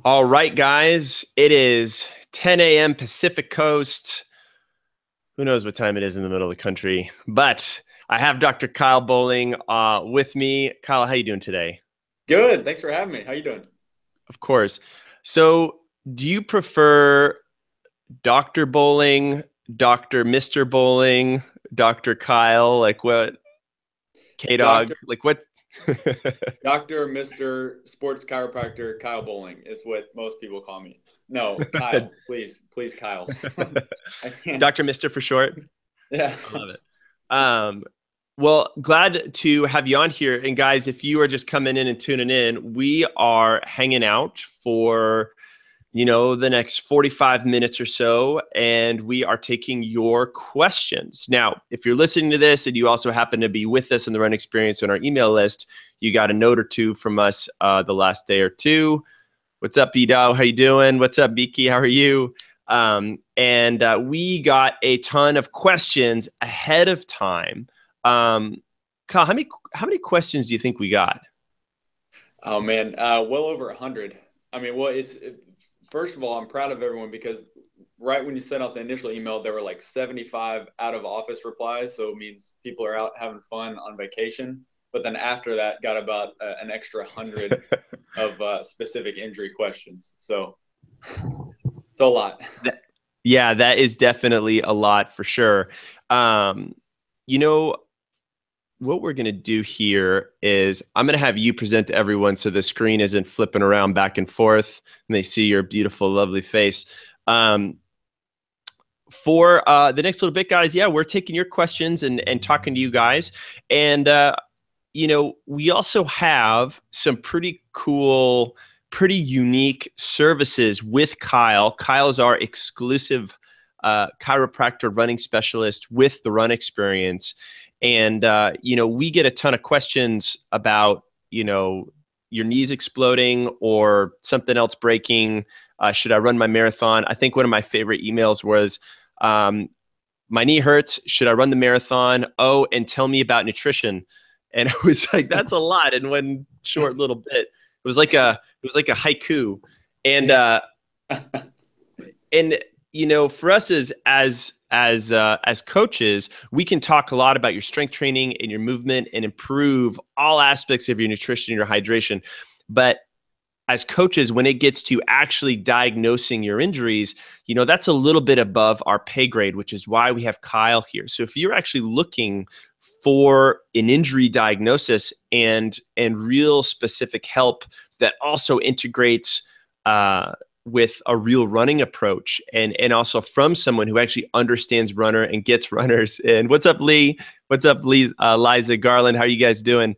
All right, guys, it is 10 a.m. Pacific Coast. Who knows what time it is in the middle of the country? But I have Dr. Kyle Bowling with me. Kyle, how you doing today? Good. Thanks for having me. How you doing? Of course. So, do you prefer Dr. Bowling, Dr. Mr. Bowling, Dr. Kyle? Like what? K-Dog? Doctor, Like what? Doctor, Mister Sports Chiropractor Kyle Bowling is what most people call me. No, Kyle, please, please, Kyle. I can't. Dr. Mister for short. Yeah. I love it. Um, well, glad to have you on here. And guys, if you are just coming in and tuning in, we are hanging out for, the next 45 minutes or so, and we are taking your questions. Now, if you're listening to this and you also happen to be with us in the Run Experience on our email list, you got a note or two from us the last day or two. What's up, B-Dow? How you doing? What's up, Beaky? How are you? And we got a ton of questions ahead of time. Kyle, how many questions do you think we got? Oh man, well over 100. I mean, first of all, I'm proud of everyone because right when you sent out the initial email, there were like 75 out of office replies. So it means people are out having fun on vacation. But then after that, got about an extra 100 of specific injury questions. So it's a lot. Yeah, that is definitely a lot for sure. Um, you know, what we're going to do here is I'm going to have you present to everyone so the screen isn't flipping around back and forth and they see your beautiful, lovely face. Um, for the next little bit, guys, yeah, we're taking your questions and talking to you guys. And, we also have some pretty cool, pretty unique services with Kyle. Kyle's our exclusive chiropractor running specialist with the Run Experience. And, we get a ton of questions about, your knees exploding or something else breaking. Should I run my marathon? I think one of my favorite emails was, my knee hurts. Should I run the marathon? Oh, and tell me about nutrition. And I was like, that's a lot in one short little bit. It was like a haiku. And and for us as coaches, we can talk a lot about your strength training and your movement and improve all aspects of your nutrition and your hydration. But as coaches, when it gets to actually diagnosing your injuries, that's a little bit above our pay grade, which is why we have Kyle here. So if you're actually looking for an injury diagnosis and real specific help that also integrates with a real running approach and also from someone who actually understands runner and gets runners. And what's up, Lee? What's up, Lee? Liza Garland, how are you guys doing?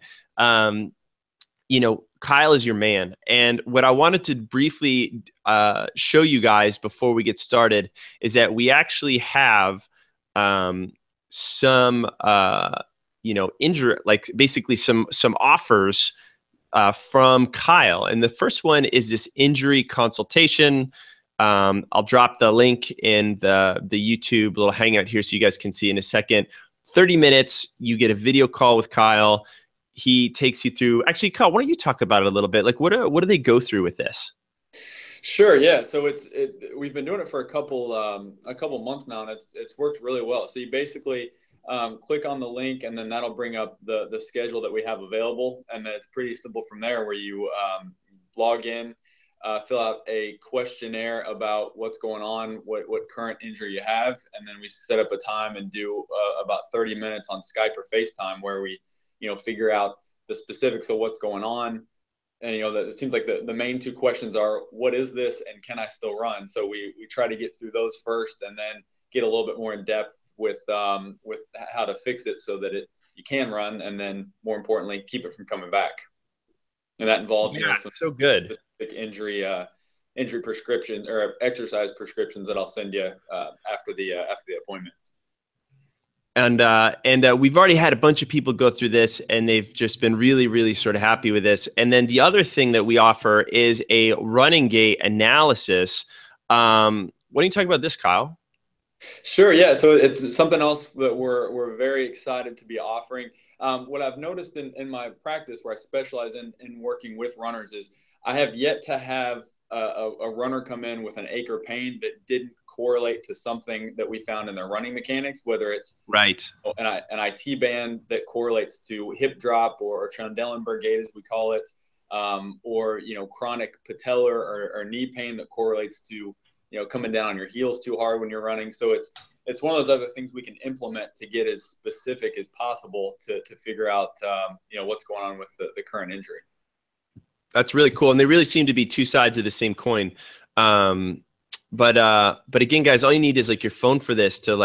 Kyle is your man. And what I wanted to briefly show you guys before we get started is that we actually have some, injury, like basically some offers from Kyle. And the first one is this injury consultation. I'll drop the link in the YouTube little hangout here so you guys can see in a second. 30 minutes, you get a video call with Kyle. He takes you through. Actually, Kyle, why don't you talk about it a little bit? Like, what do they go through with this? Sure, yeah. So we've been doing it for a couple months now, and it's worked really well. So you basically click on the link, and then that'll bring up the schedule that we have available, and then it's pretty simple from there. Where you log in, fill out a questionnaire about what's going on, what current injury you have, and then we set up a time and do about 30 minutes on Skype or FaceTime where we figure out the specifics of what's going on. And that it seems like the main two questions are, what is this and can I still run? So we try to get through those first, and then get a little bit more in depth with how to fix it so that you can run, and then more importantly keep it from coming back. And that involves Yeah, some so good. specific injury prescriptions or exercise prescriptions that I'll send you after the appointment. And we've already had a bunch of people go through this, and they've just been really, really sort of happy with this. And then the other thing that we offer is a running gait analysis. What do you talk about this, Kyle? Sure, yeah. So it's something else that we're very excited to be offering. What I've noticed in my practice, where I specialize in working with runners, is I have yet to have a runner come in with an ache or pain that didn't correlate to something that we found in their running mechanics, whether it's Right. an IT band that correlates to hip drop or Trendelenburg gait, as we call it, or chronic patellar or knee pain that correlates to coming down on your heels too hard when you're running. So it's one of those other things we can implement to get as specific as possible to figure out what's going on with the current injury. That's really cool. And they really seem to be two sides of the same coin. But again, guys, all you need is like your phone for this to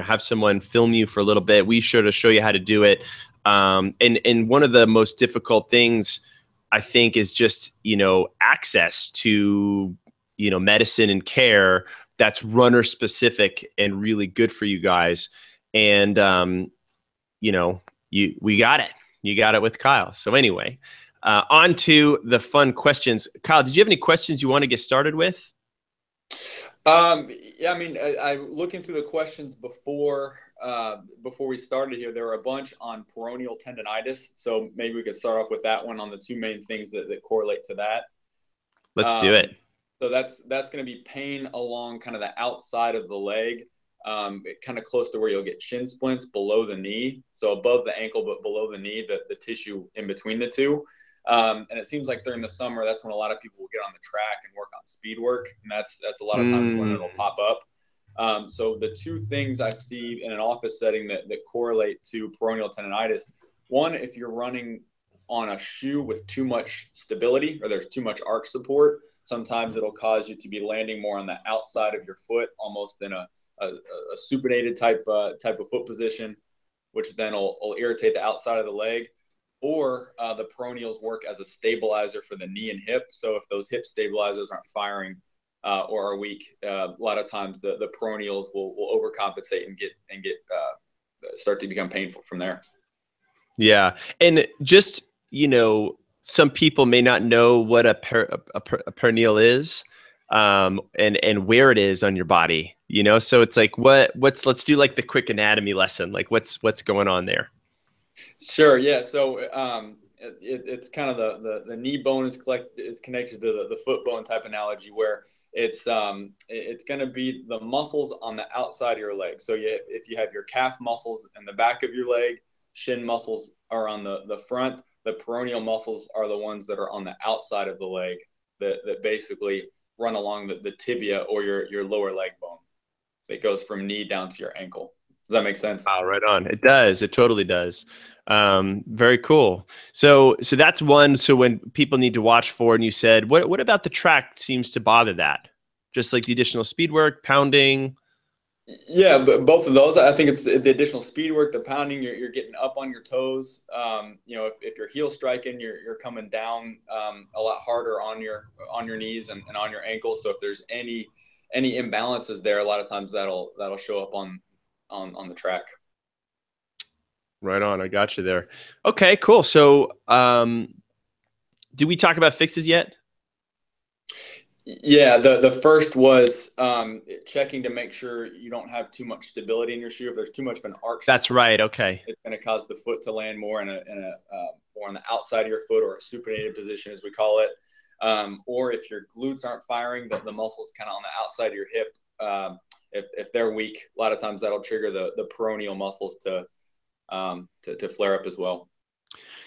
have someone film you for a little bit. We sure to show you how to do it. And one of the most difficult things I think is just, access to, medicine and care that's runner specific and really good for you guys. And, we got it. You got it with Kyle. So anyway, on to the fun questions. Kyle, did you have any questions you want to get started with? Yeah, I mean, I looking through the questions before we started here, there were a bunch on peroneal tendonitis. So maybe we could start off with that one on the two main things that correlate to that. Let's do it. So that's going to be pain along kind of the outside of the leg, kind of close to where you'll get shin splints below the knee. So above the ankle, but below the knee, the tissue in between the two. And it seems like during the summer, that's when a lot of people will get on the track and work on speed work. And that's a lot of times when it'll pop up. So the two things I see in an office setting that correlate to peroneal tendonitis, one, if you're running on a shoe with too much stability or there's too much arch support, sometimes it'll cause you to be landing more on the outside of your foot, almost in a supinated type of foot position, which then will irritate the outside of the leg. Or the peroneals work as a stabilizer for the knee and hip. So if those hip stabilizers aren't firing or are weak, a lot of times the peroneals will overcompensate and get start to become painful from there. Yeah, and just some people may not know what a peroneal is, and where it is on your body. So it's like let's do like the quick anatomy lesson. Like what's going on there? Sure. Yeah. So it's kind of the knee bone is connected to the foot bone type analogy, where it's going to be the muscles on the outside of your leg. So if you have your calf muscles in the back of your leg, shin muscles are on the front. The peroneal muscles are the ones that are on the outside of the leg that basically run along the tibia or your lower leg bone that goes from knee down to your ankle. Does that make sense? Wow, right on. It does. It totally does. Very cool. So that's one. So when people need to watch for, and you said, what about the track seems to bother that? Just like the additional speed work, pounding. Yeah, but both of those. I think it's the additional speed work, the pounding. You're getting up on your toes. If you're heel striking, you're coming down a lot harder on your knees and on your ankles. So if there's any imbalances there, a lot of times that'll show up on the track. Right on. I got you there. Okay, cool. So, did we talk about fixes yet? Yeah, the first was checking to make sure you don't have too much stability in your shoe. If there's too much of an arch, that's right. Okay, it's going to cause the foot to land more in a more on the outside of your foot, or a supinated position, as we call it. Or if your glutes aren't firing, the muscles kind of on the outside of your hip, if they're weak, a lot of times that'll trigger the peroneal muscles to flare up as well.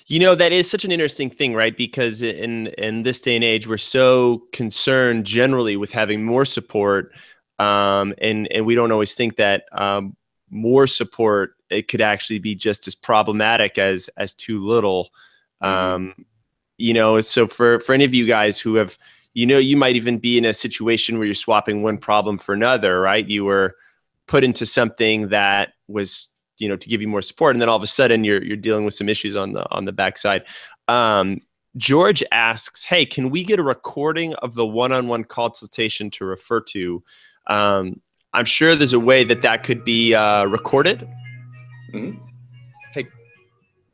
That is such an interesting thing, right? Because in this day and age, we're so concerned generally with having more support, and we don't always think that more support, it could actually be just as problematic as too little. So for any of you guys who have, you might even be in a situation where you're swapping one problem for another, right? You were put into something that was, to give you more support, and then all of a sudden you're dealing with some issues on the backside. George asks, hey, can we get a recording of the one-on-one consultation to refer to? I'm sure there's a way that could be recorded. Mm-hmm. Hey,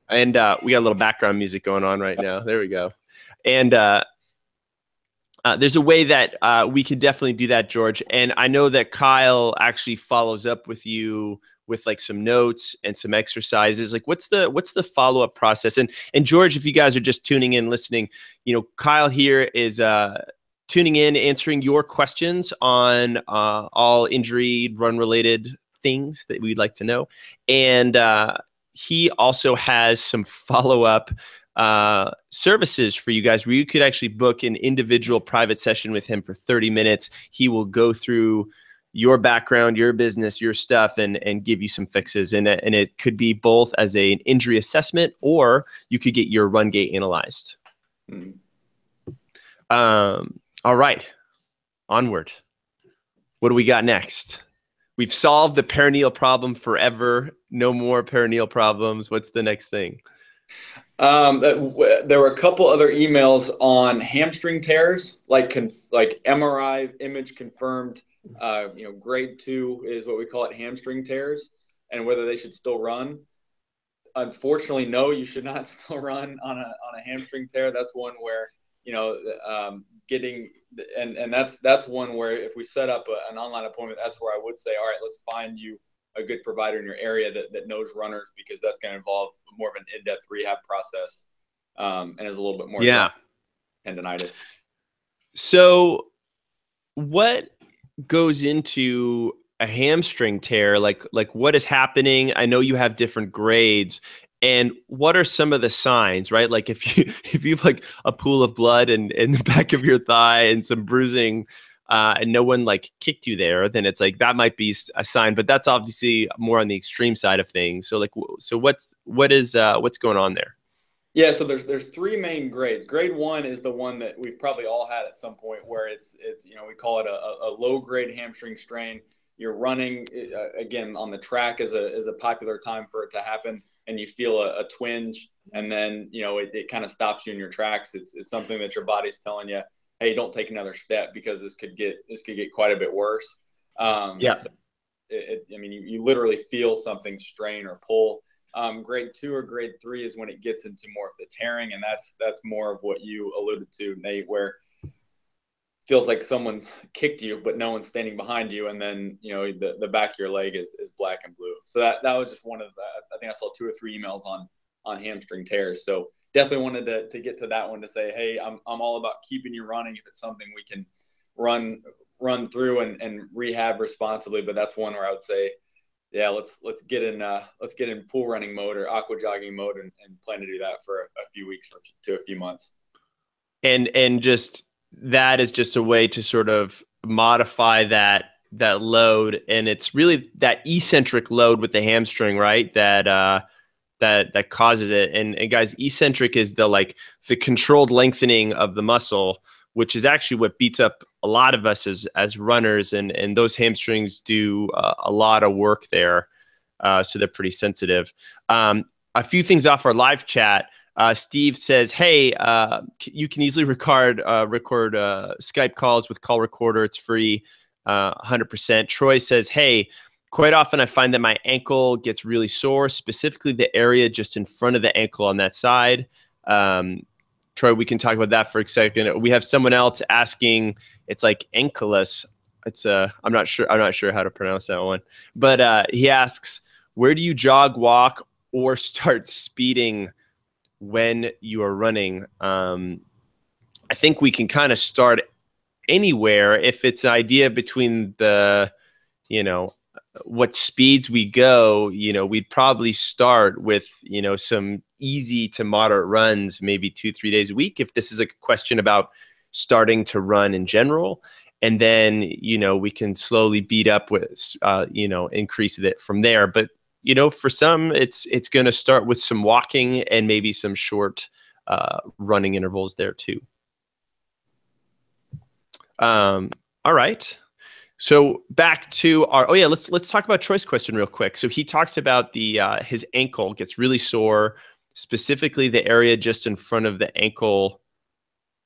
and we got a little background music going on right now. There we go. And there's a way that we could definitely do that, George. And I know that Kyle actually follows up with you with like some notes and some exercises. Like what's the follow-up process? And George, if you guys are just tuning in, listening, Kyle here is tuning in, answering your questions on all injury, run-related things that we'd like to know. And he also has some follow-up services for you guys where you could actually book an individual private session with him for 30 minutes. He will go through your background, your business, your stuff, and give you some fixes. And it could be both as an injury assessment, or you could get your run gait analyzed. Mm-hmm. All right, onward. What do we got next? We've solved the peroneal problem forever. No more peroneal problems. What's the next thing? There were a couple other emails on hamstring tears, like MRI image confirmed, grade 2 is what we call it, hamstring tears, and whether they should still run. Unfortunately, no, you should not still run on a hamstring tear. That's one where, that's one where if we set up an online appointment, that's where I would say, all right, let's find you a good provider in your area that knows runners, because that's going to involve more of an in-depth rehab process, and is a little bit more tendonitis. So what goes into a hamstring tear? Like what is happening? I know you have different grades, and what are some of the signs, right? Like if you've like a pool of blood in the back of your thigh and some bruising, and no one like kicked you there, then it's like that might be a sign. But that's obviously more on the extreme side of things. So what's going on there? Yeah, so there's 3 main grades. Grade 1 is the one that we've probably all had at some point, where it's we call it a low grade hamstring strain. You're running again on the track is a popular time for it to happen, and you feel a twinge, and then it kind of stops you in your tracks. It's something that your body's telling you, hey, don't take another step, because this could get quite a bit worse. So you literally feel something strain or pull. Grade 2 or grade 3 is when it gets into more of the tearing, and that's more of what you alluded to, Nate, where it feels like someone's kicked you, but no one's standing behind you, and then the back of your leg is black and blue. So that was just one of the, I think I saw 2 or 3 emails on hamstring tears. So definitely wanted to get to that one to say, hey, I'm all about keeping you running if it's something we can run through and rehab responsibly. But that's one where I would say, yeah, let's get in pool running mode or aqua jogging mode, and plan to do that for a few weeks to a few months. And just that is just a way to sort of modify that load, and it's really that eccentric load with the hamstring, right? That causes it. And guys, eccentric is the controlled lengthening of the muscle, which is actually what beats up a lot of us as runners, and those hamstrings do a lot of work there. So they're pretty sensitive. A few things off our live chat. Steve says, hey, you can easily record Skype calls with call recorder. It's free, 100%. Troy says, hey, quite often I find that my ankle gets really sore, specifically the area just in front of the ankle on that side. Troy, we can talk about that for a second. We have someone else asking, it's like ankylus. It's I'm not sure how to pronounce that one. But he asks, where do you jog, walk, or start speeding when you are running? I think we can kind of start anywhere. If it's an idea between the, what speeds we go, we'd probably start with, some easy to moderate runs, maybe 2-3 days a week, if this is a question about starting to run in general. And then, we can slowly beat up with, increase it from there. But, for some, it's going to start with some walking and maybe some short running intervals there too. All right. So back to our, let's talk about Troy's question real quick. So he talks about his ankle gets really sore, specifically the area just in front of the ankle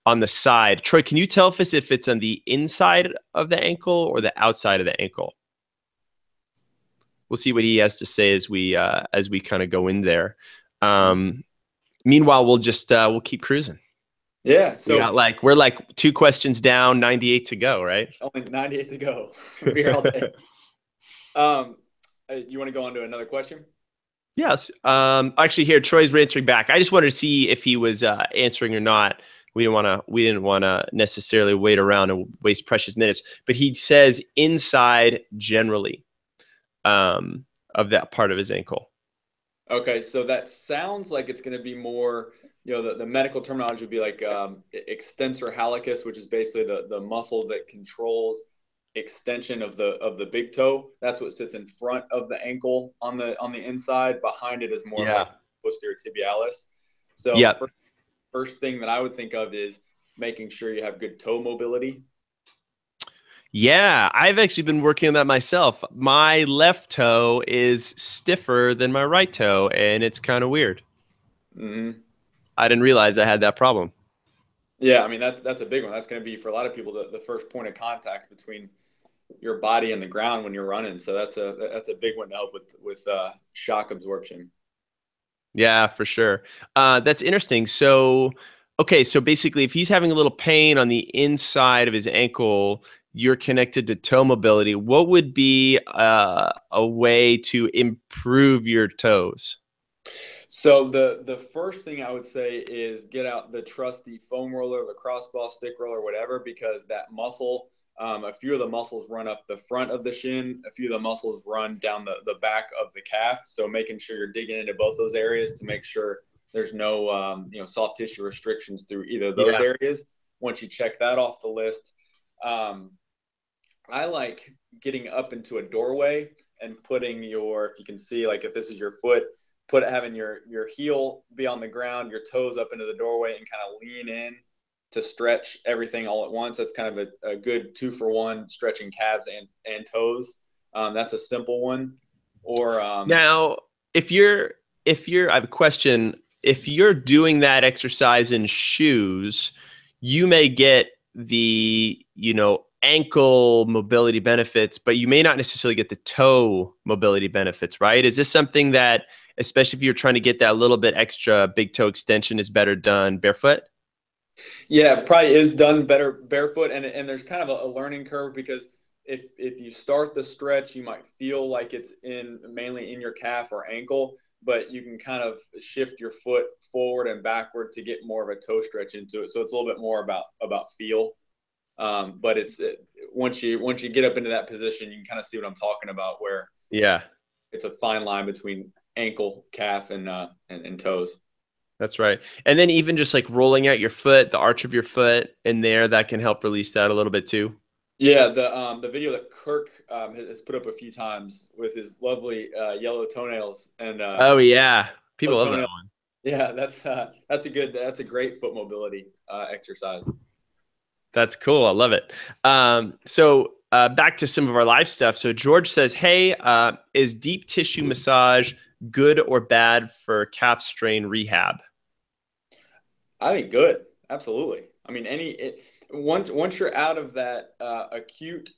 on the side. Troy, can you tell us if it's on the inside of the ankle or the outside of the ankle? We'll see what he has to say as we kind of go in there. Meanwhile, we'll keep cruising. Yeah. So we're like 2 questions down, 98 to go, right? Only 98 to go. We'll be here all day. You want to go on to another question? Yes. Actually, here, Troy's answering back. I just wanted to see if he was answering or not. we didn't want to necessarily wait around and waste precious minutes. But he says inside generally of that part of his ankle. Okay, so that sounds like it's going to be more, the medical terminology would be like extensor hallucis, which is basically the muscle that controls extension of the big toe. That's what sits in front of the ankle on the inside. Behind it is more of Yeah. like posterior tibialis. So Yep. first thing that I would think of is making sure you have good toe mobility. Yeah, I've actually been working on that myself. My left toe is stiffer than my right toe, and it's kind of weird. Mm-hmm. I didn't realize I had that problem. Yeah, I mean that's a big one. That's going to be for a lot of people the first point of contact between your body and the ground when you're running. So that's a big one to help with shock absorption. Yeah, for sure. That's interesting. So, okay, so basically, if he's having a little pain on the inside of his ankle, you're connected to toe mobility. What would be a way to improve your toes? So the first thing I would say is get out the trusty foam roller, the crossball stick roller, whatever, because that muscle, a few of the muscles run up the front of the shin, a few of the muscles run down the back of the calf. So making sure you're digging into both those areas to make sure there's no soft tissue restrictions through either of those Yeah. areas. Once you check that off the list, um, I like getting up into a doorway and putting if you can see, like if this is your foot, having your heel be on the ground, your toes up into the doorway, and kind of lean in to stretch everything all at once. That's kind of a good 2-for-1, stretching calves and toes. That's a simple one. Or Now, I have a question. If you're doing that exercise in shoes, you may get the, ankle mobility benefits, but you may not necessarily get the toe mobility benefits, right? Is this something that, especially if you're trying to get that little bit extra big toe extension, is better done barefoot? Yeah, probably is done better barefoot, and there's kind of a learning curve because if you start the stretch, you might feel like it's mainly in your calf or ankle, but you can kind of shift your foot forward and backward to get more of a toe stretch into it. So it's a little bit more about feel. But once you get up into that position, you can kind of see what I'm talking about, where Yeah. it's a fine line between ankle, calf, and toes. That's right. And then even just like rolling out your foot, the arch of your foot in there, that can help release that a little bit too. Yeah, the video that Kirk has put up a few times with his lovely yellow toenails and Oh yeah. People love that toenail. one. Yeah, that's a great foot mobility exercise. That's cool. I love it. So back to some of our live stuff. So George says, "Hey, is deep tissue massage good or bad for calf strain rehab?" I think good, absolutely. I mean, once you're out of that acute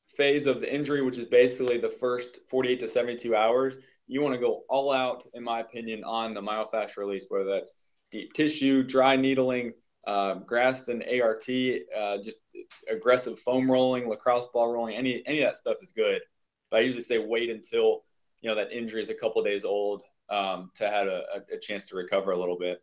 phase of the injury, which is basically the first 48 to 72 hours, you want to go all out, in my opinion, on the myofascial release, whether that's deep tissue, dry needling, Graston ART, just aggressive foam rolling, lacrosse ball rolling, any of that stuff is good. But I usually say wait until that injury is a couple days old to have a chance to recover a little bit.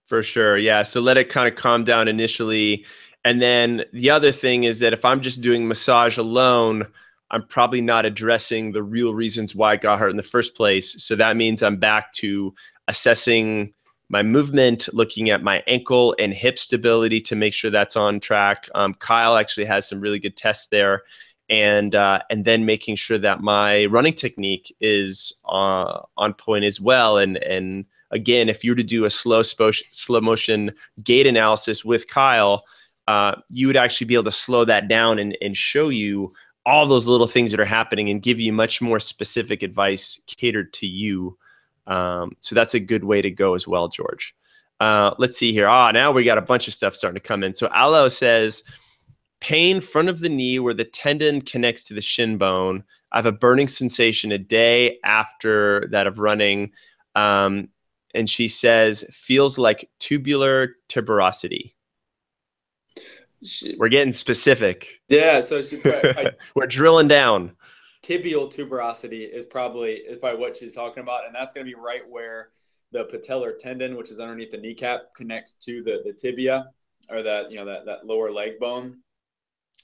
For sure. Yeah. So let it kind of calm down initially. And then the other thing is that if I'm just doing massage alone, I'm probably not addressing the real reasons why I got hurt in the first place. So that means I'm back to assessing my movement, looking at my ankle and hip stability to make sure that's on track. Kyle actually has some really good tests there. And then making sure that my running technique is on point as well. And again, if you were to do a slow motion gait analysis with Kyle, you would actually be able to slow that down and show you all those little things that are happening and give you much more specific advice catered to you. So that's a good way to go as well, George. Let's see here. Now we got a bunch of stuff starting to come in. So Alo says, pain front of the knee where the tendon connects to the shin bone. I have a burning sensation a day after that of running. And she says, feels like tubular tuberosity. We're getting specific. Yeah, so We're drilling down. tibial tuberosity is probably what she's talking about, and that's going to be right where the patellar tendon, which is underneath the kneecap, connects to the tibia, or that, you know, that lower leg bone.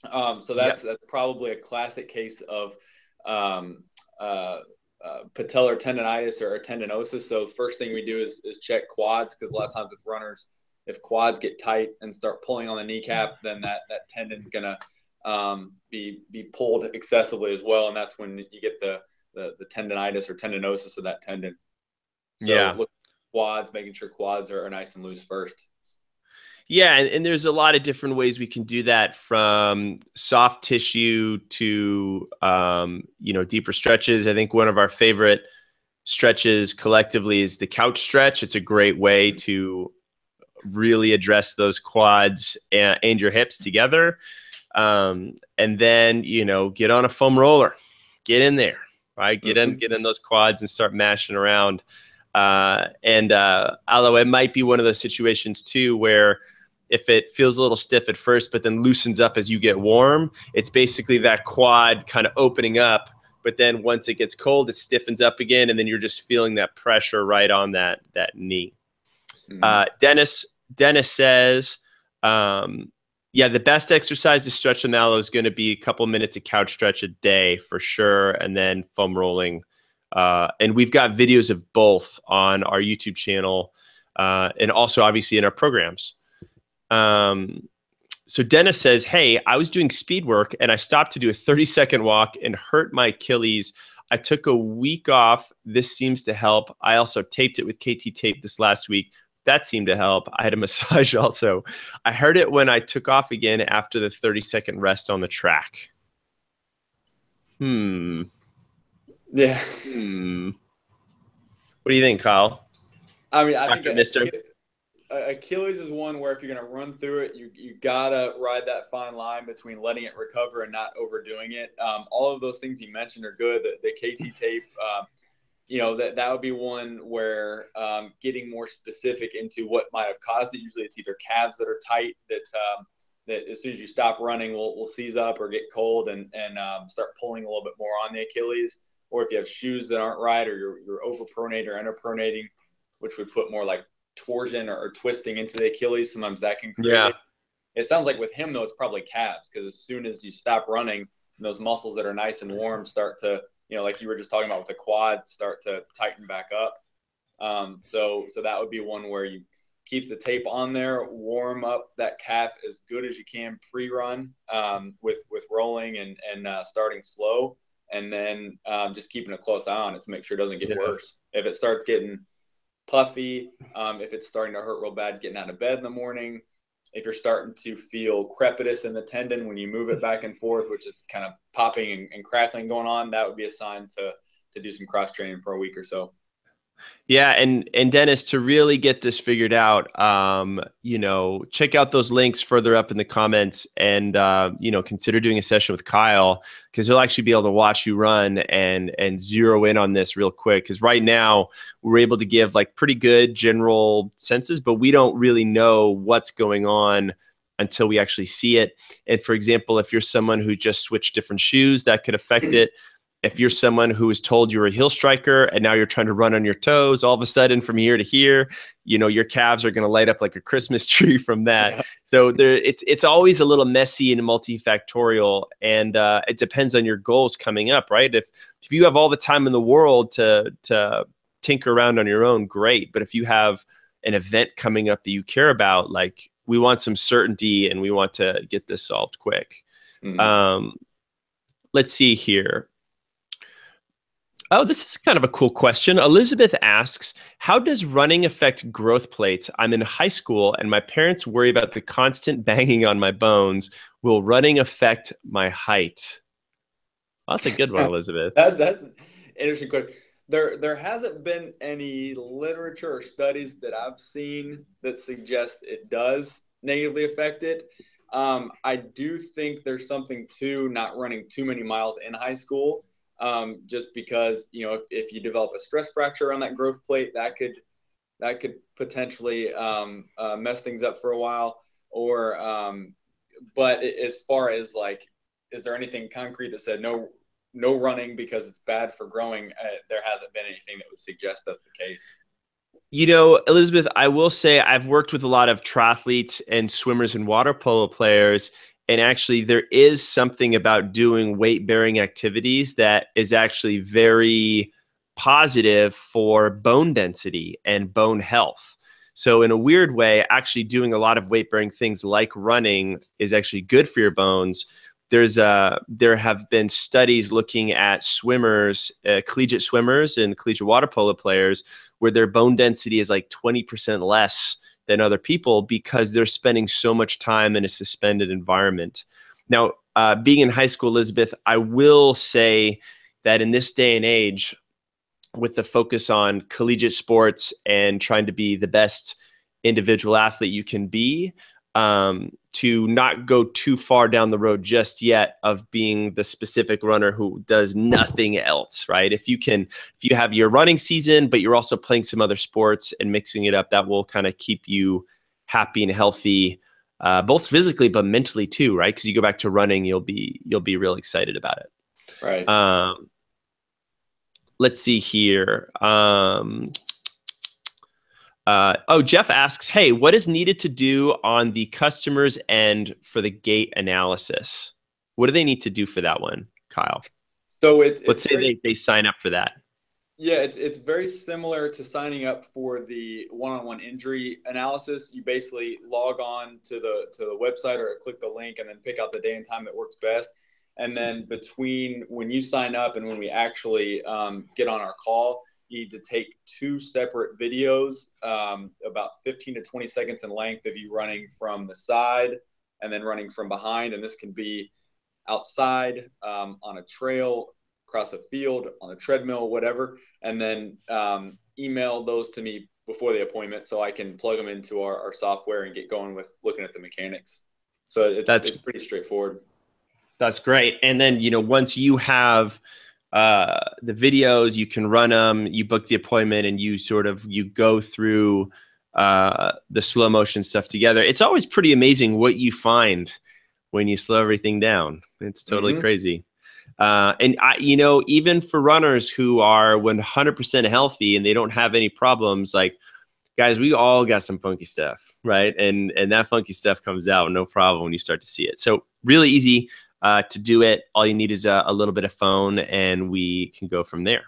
So Yep. that's probably a classic case of patellar tendonitis or tendinosis. So first thing we do is check quads, because a lot of times with runners, if quads get tight and start pulling on the kneecap, then that tendon's gonna be pulled excessively as well, and that's when you get the tendonitis or tendinosis of that tendon. So Yeah. look at quads, making sure quads are nice and loose first. Yeah, and there's a lot of different ways we can do that, from soft tissue to deeper stretches. I think one of our favorite stretches collectively is the couch stretch. It's a great way to really address those quads and your hips together. And then, get on a foam roller, get in there, right? Get in those quads and start mashing around. Although it might be one of those situations too, where if it feels a little stiff at first, but then loosens up as you get warm, it's basically that quad kind of opening up. But then once it gets cold, it stiffens up again, and then you're just feeling that pressure right on that knee. Dennis says, yeah, the best exercise to stretch the malleus is going to be a couple minutes of couch stretch a day for sure, and then foam rolling. And we've got videos of both on our YouTube channel, and also obviously in our programs. So Dennis says, hey, I was doing speed work and I stopped to do a 30-second walk and hurt my Achilles. I took a week off. This seems to help. I also taped it with KT tape this last week. That seemed to help. I had a massage also. I heard it when I took off again after the 30-second rest on the track. Yeah. What do you think, Kyle? I mean, I Dr. think Mister? Achilles is one where if you're going to run through it, you gotta ride that fine line between letting it recover and not overdoing it. All of those things you mentioned are good. The KT tape, that would be one where getting more specific into what might have caused it. Usually, it's either calves that are tight that as soon as you stop running will seize up or get cold and start pulling a little bit more on the Achilles. Or if you have shoes that aren't right, or you're overpronating or underpronating, which would put more like torsion or twisting into the Achilles, sometimes that can create it. It sounds like with him though, it's probably calves, because as soon as you stop running, those muscles that are nice and warm start to, like you were just talking about with the quad, start to tighten back up. So that would be one where you keep the tape on there, warm up that calf as good as you can pre-run, with rolling and starting slow, and then just keeping a close eye on it to make sure it doesn't get worse. If it starts getting puffy, if it's starting to hurt real bad getting out of bed in the morning, if you're starting to feel crepitus in the tendon when you move it back and forth, which is kind of popping and crackling going on, that would be a sign to do some cross training for a week or so. Yeah, and Dennis, to really get this figured out, check out those links further up in the comments, and consider doing a session with Kyle, because he'll actually be able to watch you run and zero in on this real quick. Because right now we're able to give like pretty good general senses, but we don't really know what's going on until we actually see it. And for example, if you're someone who just switched different shoes, that could affect it. If you're someone who was told you're a heel striker and now you're trying to run on your toes, all of a sudden from here to here, your calves are going to light up like a Christmas tree from that. Yeah. So it's always a little messy and multifactorial, and it depends on your goals coming up, right? If you have all the time in the world to tinker around on your own, great. But if you have an event coming up that you care about, like, we want some certainty and we want to get this solved quick. Let's see here. Oh, this is kind of a cool question. Elizabeth asks, how does running affect growth plates? I'm in high school and my parents worry about the constant banging on my bones. Will running affect my height? Well, that's a good one, Elizabeth. That's an interesting question. There hasn't been any literature or studies that I've seen that suggest it does negatively affect it. I do think there's something to not running too many miles in high school. Just because, if you develop a stress fracture around that growth plate, that could potentially mess things up for a while. But as far as like, is there anything concrete that said no running because it's bad for growing? There hasn't been anything that would suggest that's the case. Elizabeth, I will say I've worked with a lot of triathletes and swimmers and water polo players. And actually, there is something about doing weight bearing activities that is actually very positive for bone density and bone health. So, in a weird way, actually doing a lot of weight bearing things like running is actually good for your bones. There have been studies looking at swimmers, collegiate swimmers and collegiate water polo players, where their bone density is like 20% less than other people because they're spending so much time in a suspended environment. Now, being in high school, Elizabeth, I will say that in this day and age, with the focus on collegiate sports and trying to be the best individual athlete you can be, to not go too far down the road just yet of being the specific runner who does nothing else, right? If you have your running season, but you're also playing some other sports and mixing it up, that will kind of keep you happy and healthy, both physically, but mentally too, right? Because you go back to running, you'll be real excited about it. Right. Let's see here. Jeff asks, hey, what is needed to do on the customer's end for the gait analysis? What do they need to do for that one, Kyle? So let's say they sign up for that. Yeah, it's very similar to signing up for the one-on-one injury analysis. You basically log on to the website or click the link and then pick out the day and time that works best. And then between when you sign up and when we actually get on our call, you need to take two separate videos, about 15 to 20 seconds in length of you running from the side and then running from behind. And this can be outside, on a trail, across a field, on a treadmill, whatever. And then email those to me before the appointment so I can plug them into our software and get going with looking at the mechanics. So it's pretty straightforward. That's great. And then, once you have the videos, you can run them, you book the appointment, and you go through the slow motion stuff together. It's always pretty amazing what you find when you slow everything down. It's totally crazy. And even for runners who are 100% healthy and they don't have any problems, like, guys, we all got some funky stuff, right? And that funky stuff comes out, no problem, when you start to see it. So really easy to do it. All you need is a little bit of phone, and we can go from there.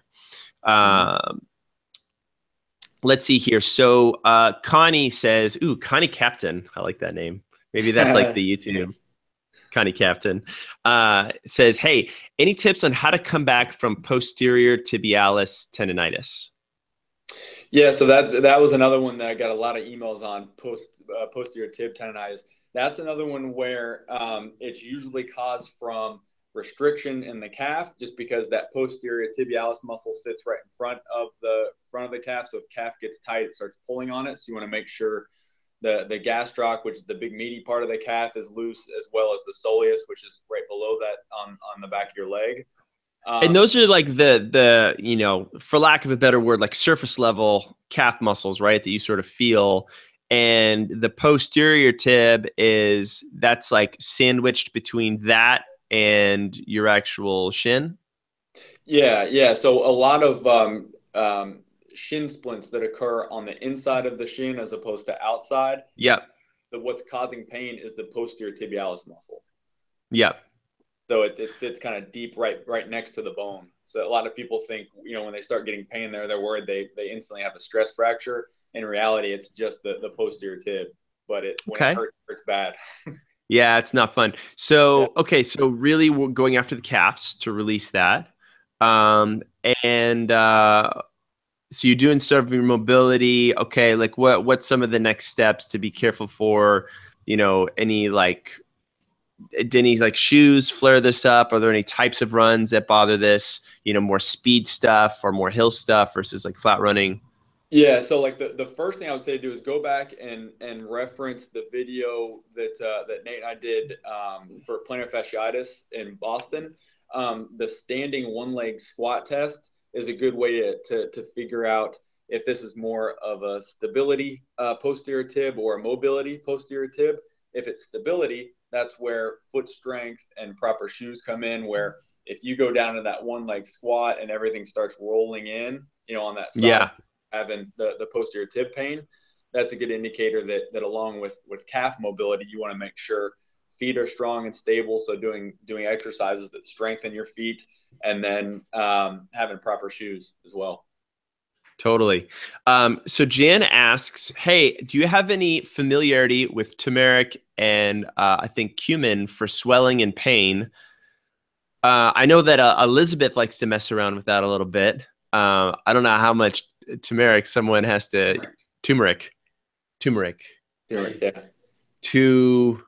Let's see here. So Connie says, ooh, Connie Captain. I like that name. Maybe that's like the YouTube. Connie Captain says, hey, any tips on how to come back from posterior tibialis tendonitis? Yeah, so that was another one that I got a lot of emails on, posterior tib tendonitis. That's another one where it's usually caused from restriction in the calf, just because that posterior tibialis muscle sits right in front of the calf. So if calf gets tight, it starts pulling on it. So you want to make sure the gastroc, which is the big meaty part of the calf, is loose, as well as the soleus, which is right below that on the back of your leg. And those are like the for lack of a better word, like surface level calf muscles, right? That you sort of feel. And the posterior tib that's like sandwiched between that and your actual shin. Yeah. So a lot of shin splints that occur on the inside of the shin as opposed to outside. Yep. What's causing pain is the posterior tibialis muscle. Yep. So it sits kind of deep right next to the bone. So a lot of people think, when they start getting pain there, they're worried they instantly have a stress fracture. In reality, it's just the posterior tib, but when it hurts, it hurts bad. Yeah, it's not fun. So, okay, so really we're going after the calves to release that. And so you're doing sort of your mobility. Okay, like what's some of the next steps to be careful for, any did any like shoes flare this up? Are there any types of runs that bother this? More speed stuff or more hill stuff versus like flat running? Yeah, so like the first thing I would say to do is go back and reference the video that Nate and I did for plantar fasciitis in Boston. The standing one leg squat test is a good way to figure out if this is more of a stability posterior tib or a mobility posterior tib. If it's stability, that's where foot strength and proper shoes come in, where if you go down to that one leg squat and everything starts rolling in, on that side, having the posterior tib pain, that's a good indicator that along with calf mobility, you want to make sure feet are strong and stable. So doing exercises that strengthen your feet, and then having proper shoes as well. Totally. So Jan asks, hey, do you have any familiarity with turmeric and I think cumin for swelling and pain? I know that Elizabeth likes to mess around with that a little bit. I don't know how much turmeric someone has to, turmeric, Yeah. Tumor.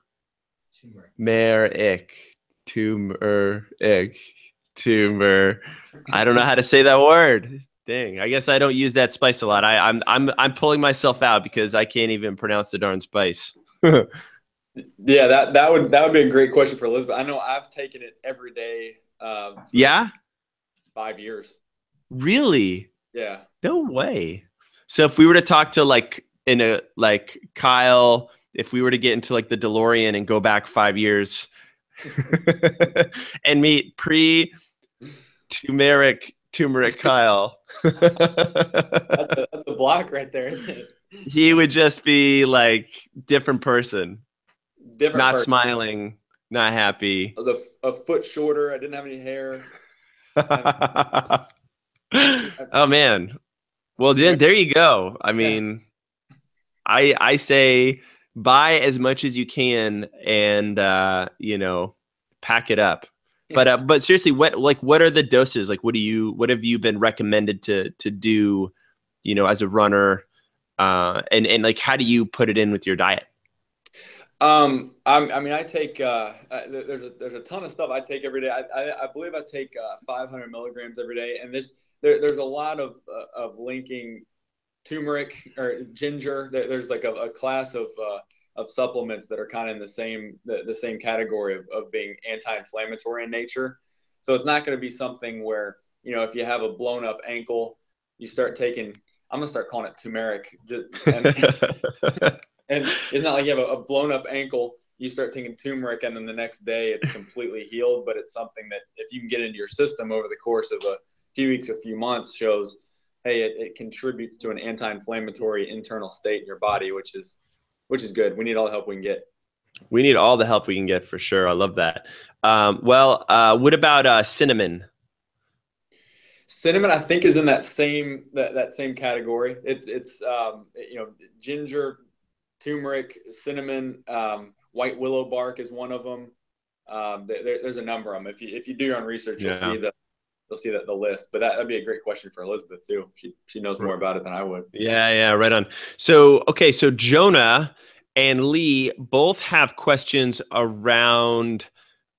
I don't know how to say that word. Dang, I guess I don't use that spice a lot. I'm pulling myself out because I can't even pronounce the darn spice. Yeah, that would be a great question for Elizabeth. I know I've taken it every day for Yeah? 5 years. Really? Yeah. No way. So if we were to talk to like Kyle, if we were to get into like the DeLorean and go back 5 years and meet pre-turmeric Kyle. That's a block right there, isn't it? He would just be like different person, Different not person. smiling, not happy. I was a foot shorter. I didn't have any hair. Oh man. Well, Jen, there you go. I mean, I say buy as much as you can and pack it up. But seriously, what are the doses? Like what have you been recommended to do, as a runner? And like how do you put it in with your diet? I mean, I take there's a ton of stuff I take every day. I believe I take 500 milligrams every day, and there's a lot of linking turmeric or ginger. There's like a class of supplements that are kind of in the same category of being anti-inflammatory in nature. So it's not going to be something where, if you have a blown up ankle, you start taking. I'm gonna start calling it turmeric, and it's not like you have a blown up ankle, you start taking turmeric, and then the next day it's completely healed. But it's something that if you can get into your system over the course of a few weeks, a few months, shows, hey, it contributes to an anti-inflammatory internal state in your body, which is good. We need all the help we can get. We need all the help we can get for sure. I love that. What about cinnamon? Cinnamon, I think, is in that same category. It's ginger, turmeric, cinnamon, white willow bark is one of them. There's a number of them. If you do your own research, you'll see the list. But that'd be a great question for Elizabeth too. She knows more about it than I would. Yeah, right on. So Jonah and Lee both have questions around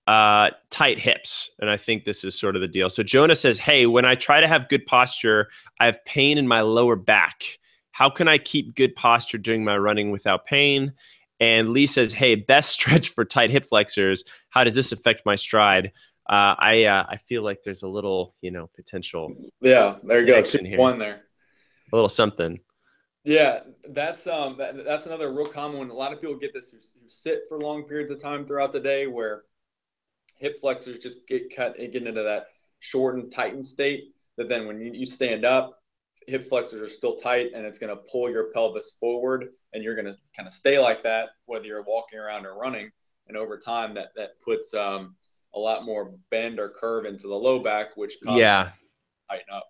tight hips, and I think this is sort of the deal. So Jonah says, "Hey, when I try to have good posture, I have pain in my lower back. How can I keep good posture during my running without pain?" And Lee says, "Hey, best stretch for tight hip flexors. How does this affect my stride?" I feel like there's a little, potential. Yeah, there you go. One there. A little something. Yeah, that's another real common one. A lot of people get this who sit for long periods of time throughout the day, where hip flexors just get into that shortened, tightened state. That then when you stand up, hip flexors are still tight, and it's going to pull your pelvis forward, and you're going to kind of stay like that whether you're walking around or running. And over time, that puts a lot more bend or curve into the low back, which causes you to tighten up.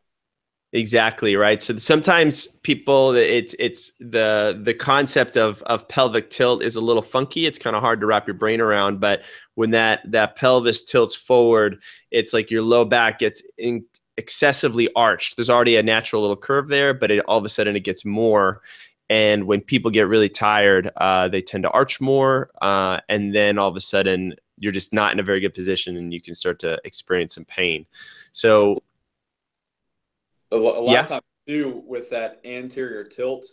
Exactly, right. So sometimes people, it's the concept of pelvic tilt is a little funky. It's kind of hard to wrap your brain around. But when that pelvis tilts forward, it's like your low back gets excessively arched. There's already a natural little curve there, but all of a sudden it gets more. And when people get really tired, they tend to arch more, and then all of a sudden you're just not in a very good position, and you can start to experience some pain. So a lot of times too with that anterior tilt,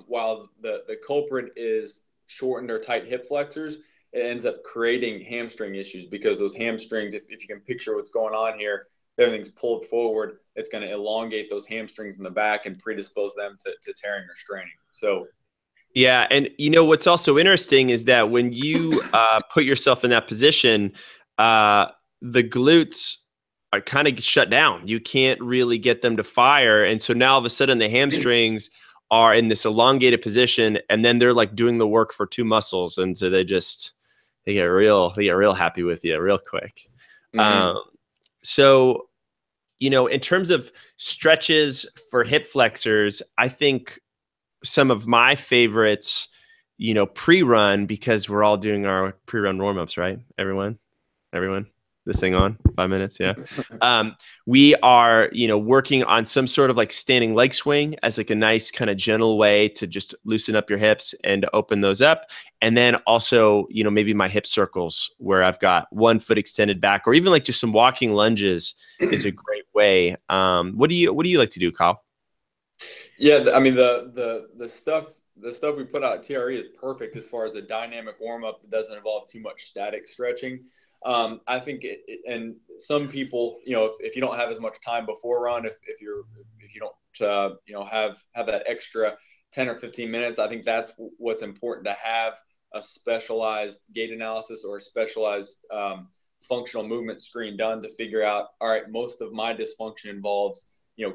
while the culprit is shortened or tight hip flexors, it ends up creating hamstring issues, because those hamstrings, if you can picture what's going on here, everything's pulled forward, it's going to elongate those hamstrings in the back and predispose them to tearing or straining. So yeah, and what's also interesting is that when you put yourself in that position, the glutes are kind of shut down. You can't really get them to fire. And so now all of a sudden the hamstrings are in this elongated position, and then they're like doing the work for two muscles. And so they get real happy with you real quick. Mm-hmm. So, in terms of stretches for hip flexors, I think some of my favorites, pre-run, because we're all doing our pre-run warm-ups, right? Everyone, this thing on 5 minutes. Yeah. We are, working on some sort of like standing leg swing as like a nice kind of gentle way to just loosen up your hips and open those up. And then also, maybe my hip circles where I've got one foot extended back, or even like just some walking lunges is a great way. What do you like to do, Kyle? Yeah, I mean the stuff we put out at TRE is perfect as far as a dynamic warm up that doesn't involve too much static stretching. I think and some people, if you don't have as much time before run, if you don't have that extra 10 or 15 minutes, I think that's what's important, to have a specialized gait analysis or a specialized functional movement screen done to figure out, all right, most of my dysfunction involves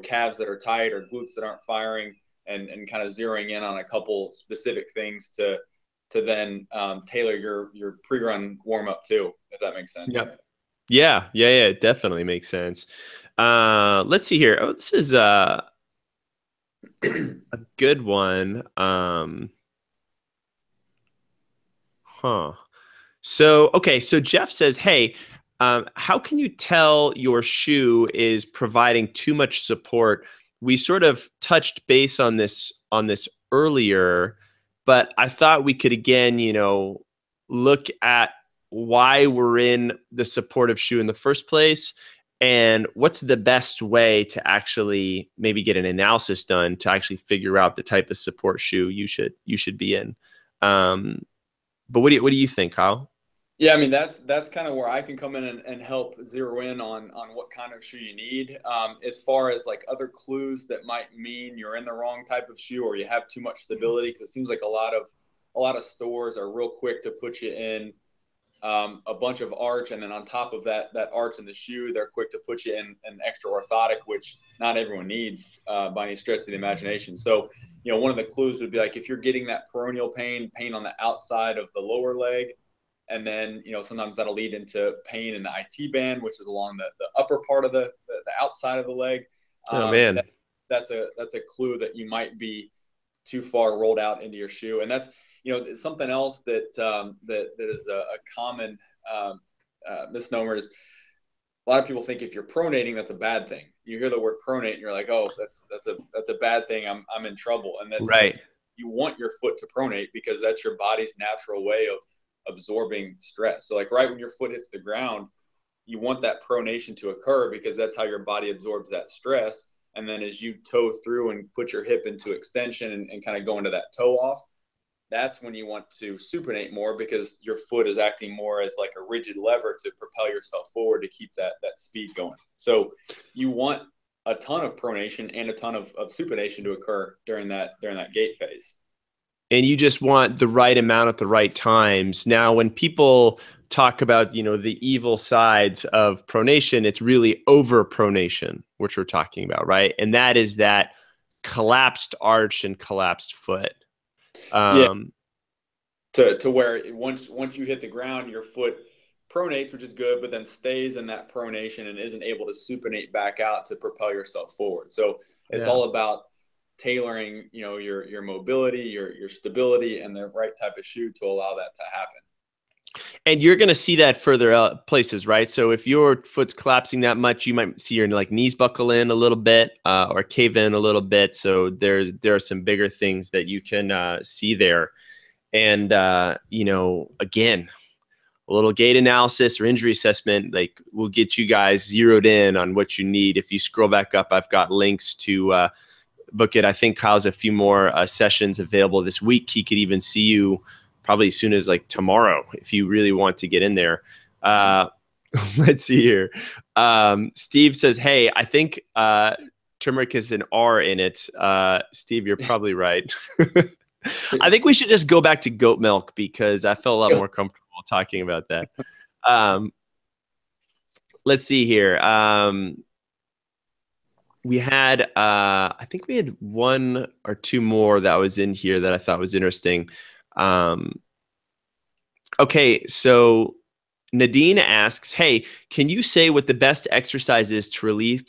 calves that are tight or glutes that aren't firing, and kind of zeroing in on a couple specific things to then tailor your pre-run warm-up too, if that makes sense. Yep. Yeah. It definitely makes sense. Let's see here. Oh, this is a good one. So Jeff says, hey, how can you tell your shoe is providing too much support? We sort of touched base on this earlier, but I thought we could again, look at why we're in the supportive shoe in the first place, and what's the best way to actually maybe get an analysis done to actually figure out the type of support shoe you should be in. But what do you think, Kyle? Yeah, I mean that's kind of where I can come in and help zero in on what kind of shoe you need. As far as like other clues that might mean you're in the wrong type of shoe or you have too much stability, because it seems like a lot of stores are real quick to put you in a bunch of arch, and then on top of that arch in the shoe, they're quick to put you in an extra orthotic, which not everyone needs by any stretch of the imagination. So, one of the clues would be like if you're getting that peroneal pain on the outside of the lower leg, and then sometimes that'll lead into pain in the IT band, which is along the upper part of the outside of the leg. Oh man. That's a clue that you might be too far rolled out into your shoe, and that's something else that that is a common misnomer is a lot of people think if you're pronating, that's a bad thing. You hear the word pronate and you're like, oh, that's a bad thing. I'm in trouble. And that's right. You want your foot to pronate because that's your body's natural way of absorbing stress. So like right when your foot hits the ground, you want that pronation to occur because that's how your body absorbs that stress. And then as you toe through and put your hip into extension and kind of go into that toe off, that's when you want to supinate more because your foot is acting more as like a rigid lever to propel yourself forward to keep that speed going. So you want a ton of pronation and a ton of supination to occur during that gait phase. And you just want the right amount at the right times. Now, when people talk about, the evil sides of pronation, it's really over pronation, which we're talking about, right? And that is that collapsed arch and collapsed foot. Yeah. To where once you hit the ground, your foot pronates, which is good, but then stays in that pronation and isn't able to supinate back out to propel yourself forward. So it's all about tailoring, your mobility, your stability, and the right type of shoe to allow that to happen. And you're going to see that further out places, right? So if your foot's collapsing that much, you might see your like knees buckle in a little bit or cave in a little bit. So there are some bigger things that you can see there. And, again, a little gait analysis or injury assessment, like will get you guys zeroed in on what you need. If you scroll back up, I've got links to book it. I think Kyle's a few more sessions available this week. He could even see you probably as soon as like tomorrow if you really want to get in there. Let's see here. Steve says, hey, I think turmeric has an R in it. Steve, you're probably right. I think we should just go back to goat milk because I felt a lot more comfortable talking about that. let's see here. We had I think we had one or two more that was in here that I thought was interesting. Um, okay, so Nadine asks, "Hey, can you say what the best exercise is to release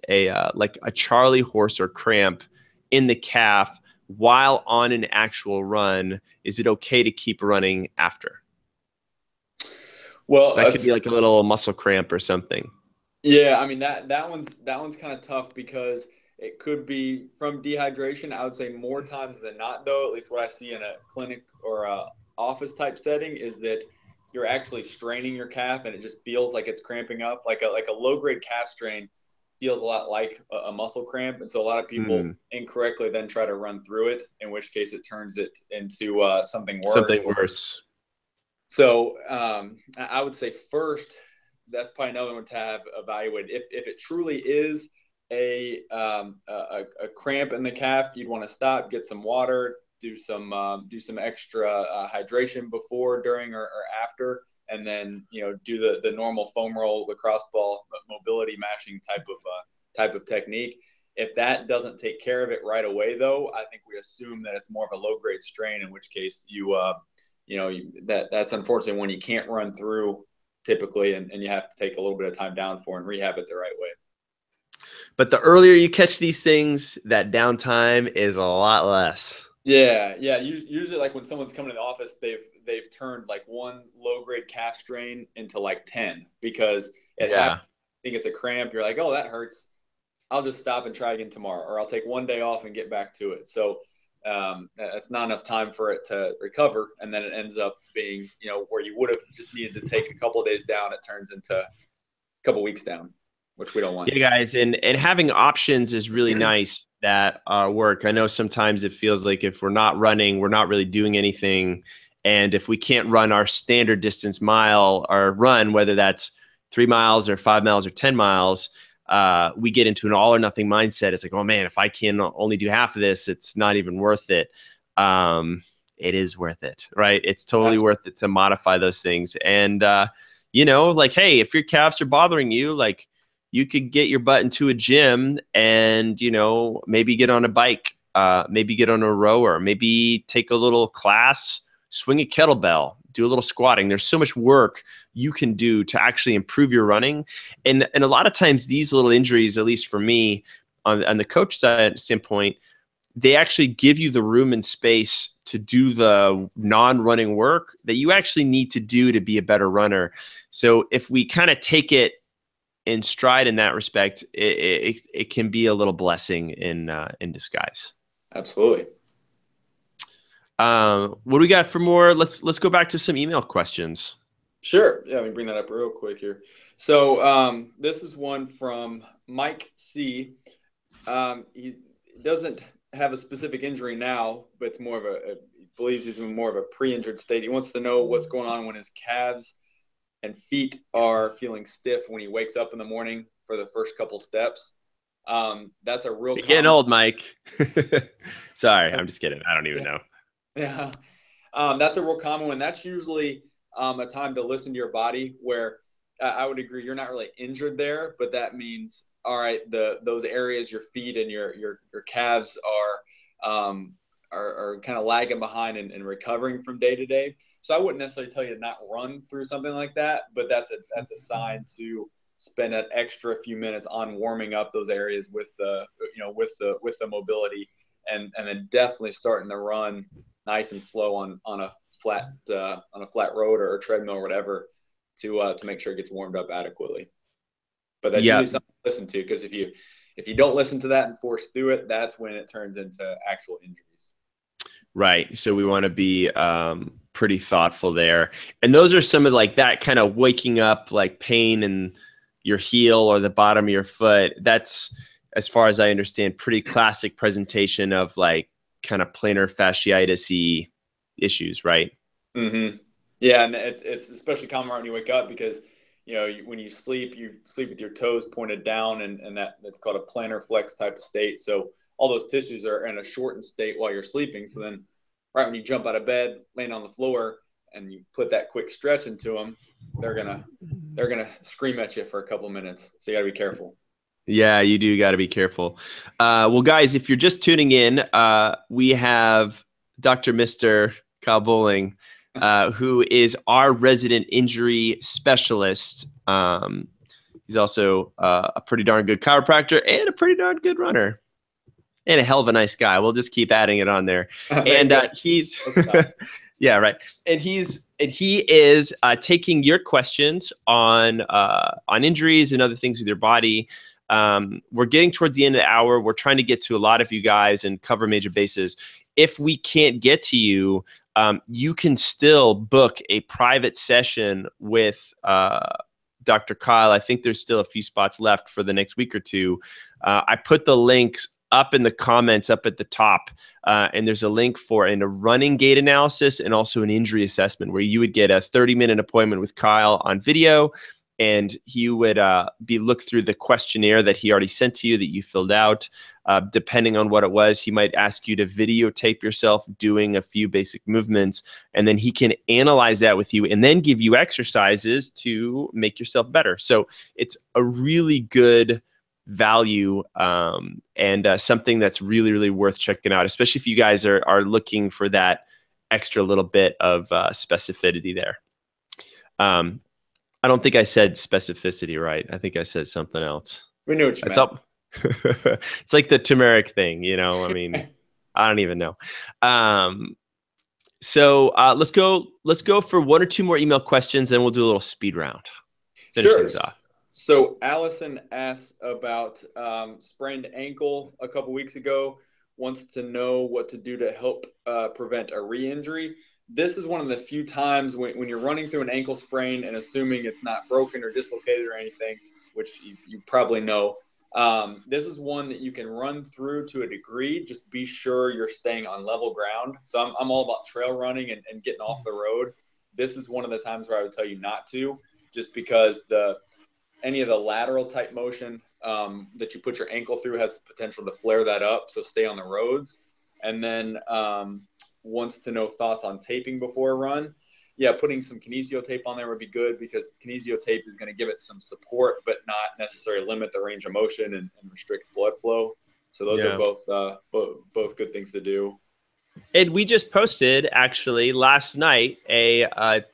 a like a Charlie horse or cramp in the calf while on an actual run? Is it okay to keep running after? Well, That could be like a little muscle cramp or something." yeah, I mean that one's kind of tough because it could be from dehydration. I would say more times than not, though, at least what I see in a clinic or a office type setting is that you're actually straining your calf and it just feels like it's cramping up. Like a low grade calf strain feels a lot like a muscle cramp, and so a lot of people Hmm. incorrectly then try to run through it, in which case it turns it into something worse. Something worse. So I would say first, that's probably another one to have evaluated. If it truly is a cramp in the calf, you'd want to stop, get some water, do some extra hydration before, during, or after, and then do the normal foam roll, lacrosse ball mobility mashing type of technique. If that doesn't take care of it right away, though, I think we assume that it's more of a low grade strain, in which case that's unfortunately when you can't run through typically, and you have to take a little bit of time down for and rehab it the right way. But the earlier you catch these things, that downtime is a lot less. Yeah, yeah. Usually, like when someone's coming to the office, they've turned like one low grade calf strain into like 10 because it happens. Yeah. I think it's a cramp. You're like, oh, that hurts. I'll just stop and try again tomorrow, or I'll take one day off and get back to it. So that's not enough time for it to recover, and then it ends up being where you would have just needed to take a couple of days down, it turns into a couple of weeks down, which we don't want. Yeah, guys, and having options is really nice that work. I know sometimes it feels like if we're not running, we're not really doing anything. And if we can't run our standard distance mile or run, whether that's 3 miles or 5 miles or 10 miles, we get into an all or nothing mindset. It's like, oh man, if I can only do half of this, it's not even worth it. It is worth it, right? It's totally Absolutely. worth it to modify those things. And, like, hey, if your calves are bothering you, like, you could get your butt into a gym and, maybe get on a bike, maybe get on a rower, maybe take a little class, swing a kettlebell, do a little squatting. There's so much work you can do to actually improve your running. And a lot of times these little injuries, at least for me, on the coach side standpoint, they actually give you the room and space to do the non-running work that you actually need to do to be a better runner. So if we kind of take it in stride in that respect, it can be a little blessing in disguise. Absolutely. What do we got for more? Let's go back to some email questions. Sure. Yeah, let me bring that up real quick here. So this is one from Mike C. He doesn't have a specific injury now, but it's more of he believes he's in more of a pre-injured state. He wants to know what's going on when his calves and feet are feeling stiff when he wakes up in the morning for the first couple steps. That's a real You're getting common. old, Mike. Sorry, I'm just kidding. I don't even know. Yeah. That's a real common one. That's usually a time to listen to your body where I would agree you're not really injured there, but that means, all right, those areas, your feet and your calves are kind of lagging behind and recovering from day to day. So I wouldn't necessarily tell you to not run through something like that, but that's a sign to spend that extra few minutes on warming up those areas with the mobility, and then definitely starting to run nice and slow on a flat road or treadmill or whatever to make sure it gets warmed up adequately. But that's Yeah, usually something to listen to, because if you don't listen to that and force through it, that's when it turns into actual injuries. right. So we want to be pretty thoughtful there. And those are some of like that kind of waking up like pain in your heel or the bottom of your foot. That's, as far as I understand, pretty classic presentation of like kind of plantar fasciitis-y issues, right? Mm-hmm. Yeah, and it's especially common when you wake up because when you sleep with your toes pointed down, and that's called a plantar flex type of state. So all those tissues are in a shortened state while you're sleeping. So then, right when you jump out of bed, land on the floor, and you put that quick stretch into them, they're gonna they're going to scream at you for a couple of minutes. So you got to be careful. Yeah, you do got to be careful. Well, guys, if you're just tuning in, we have Dr. Mr. Kyle Bowling, who is our resident injury specialist. He's also a pretty darn good chiropractor and a pretty darn good runner and a hell of a nice guy. We'll just keep adding it on there. And he's yeah, right. And he is taking your questions on injuries and other things with your body. We're getting towards the end of the hour. We're trying to get to a lot of you guys and cover major bases. If we can't get to you, you can still book a private session with Dr. Kyle. I think there's still a few spots left for the next week or two. I put the links up in the comments up at the top, and there's a link for a running gait analysis and also an injury assessment where you would get a 30-minute appointment with Kyle on video, and he would be looked through the questionnaire that he already sent to you that you filled out. Depending on what it was, he might ask you to videotape yourself doing a few basic movements, and then he can analyze that with you and then give you exercises to make yourself better. So it's a really good value and something that's really, really worth checking out, especially if you guys are looking for that extra little bit of specificity there. I don't think I said specificity right. I think I said something else. We knew what you meant. Up. It's like the turmeric thing, you know. I mean, I don't even know. So let's go for one or two more email questions, then we'll do a little speed round. Finish things off. So Allison asked about sprained ankle a couple weeks ago, wants to know what to do to help prevent a re-injury. This is one of the few times when you're running through an ankle sprain and assuming it's not broken or dislocated or anything, which you probably know, this is one that you can run through to a degree. Just be sure you're staying on level ground. So I'm all about trail running and getting off the road. This is one of the times where I would tell you not to, just because any of the lateral type motion that you put your ankle through has potential to flare that up. So stay on the roads. And then wants to know thoughts on taping before a run. Yeah, putting some kinesio tape on there would be good because kinesio tape is going to give it some support, but not necessarily limit the range of motion and restrict blood flow. So those are both good things to do. And we just posted actually last night a